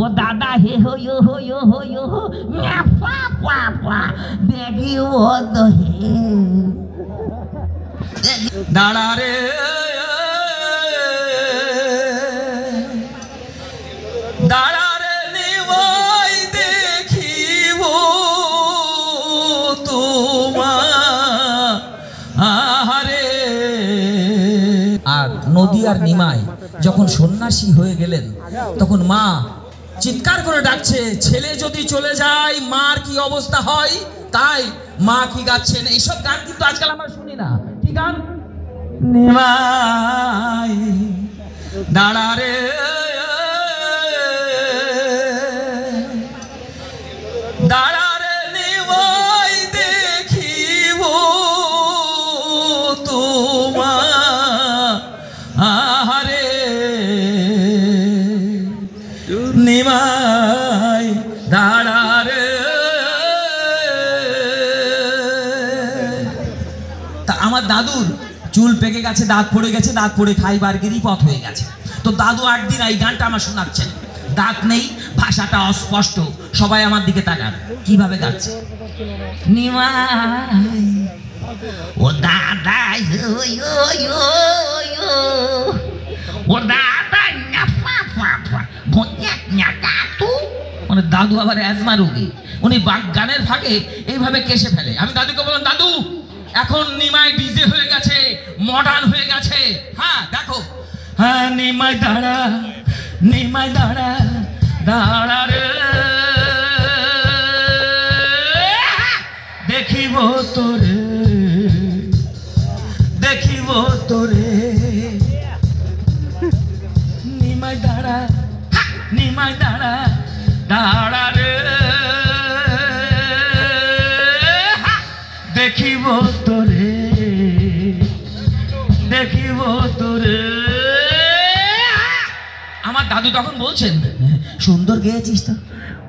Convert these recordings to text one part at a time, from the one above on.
ও দাদা হে হো ইয়ো হো ইয়ো হো ইয়ো হো পা পা পা দেখি ও তো হে দাঁড়া রে দাঁড়া রে নিমাই দেখিব তোমারে। আর নদী আর নিমাই যখন সন্ন্যাসী হয়ে গেলেন তখন মা চিৎকার করে ডাকছে, ছেলে যদি চলে যায় মার কি অবস্থা হয়। তাই মা কি গাচ্ছেন, এইসব গান কিন্তু আজকাল আমরা শুনি না। কি গান? নিমাই দাঁড়া রে দাঁড়া রে নিমাই দেখিব তোমারে। নিমাই দাঁড়া রে। তা আমার দাদুর চুল পেকে গেছে, দাঁত পড়ে গেছে, দাঁত পড়ে খাইবার গিরিপথ হয়ে গেছে। তো দাদু 8 দিন এই গানটা আমার শোনাচ্ছেন। দাঁত নেই, ভাষাটা অস্পষ্ট, সবাই আমার দিকে তাকান কিভাবে গাচ্ছে। নিমাই ও দাদা ইয়ো ইয়ো ইয়ো ইয়ো ও দাদা না পা পা পা ভোঁক না কাটু। মানে দাদু আবার অ্যাজমা রোগী, উনি গানের ফাঁকে এইভাবে কেসে ফেলে। আমি দাদুকে বললাম, দাদু এখন নিমাই ডিজে হয়ে গেছে, মডার্ন হয়ে গেছে। হ্যাঁ দেখো, হ্যাঁ নিমাই দাঁড়া, নিমাই দাঁড়া, দাঁড়া রে দেখিব তোরে, দেখিব তোরে। নিমাই দাঁড়া, নিমাই দাঁড়া, দাঁড়া রে দেখিব তোরে, দেখিব তোরে। আমার দাদু তখন বলছেন, সুন্দর গেয়েছিস তো,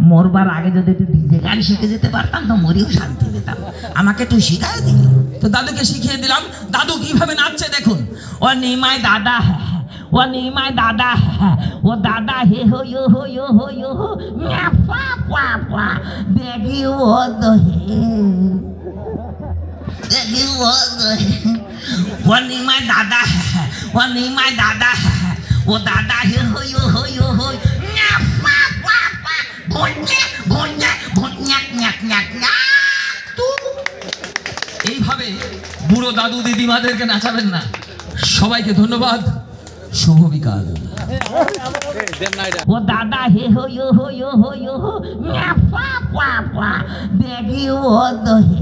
মরবার আগে যদি একটু ডিজে গান শিখে যেতে পারতাম তো মরিও শান্তি পেতাম। আমাকে একটু শিখাই দিল। তো দাদুকে শিখিয়ে দিলাম। দাদু কিভাবে নাচছে দেখুন। ও নিমাই দাদা, ও নিমাই দাদা, ও দাদা হে হো ইয়ো হো ইয়ো হো ইয়ো হো পা পা পা দেখি ও তো হে দেখি ও তো হে। ও নিমাই দাদা, ও নিমাই দাদা, ও দাদা হে হো ইয়ো হো ইয়ো হো পা পা পা ভোঁক ভোঁক এইভাবে বুড়ো দাদু দিদিমাদেরকে নাচাবেন না। সবাইকে ধন্যবাদ, শুভ বিকাল। ও দাদা হে হো ইয়ো হো ইয়ো হো ইয়ো হো পা পা পা দেখি ও তো হে।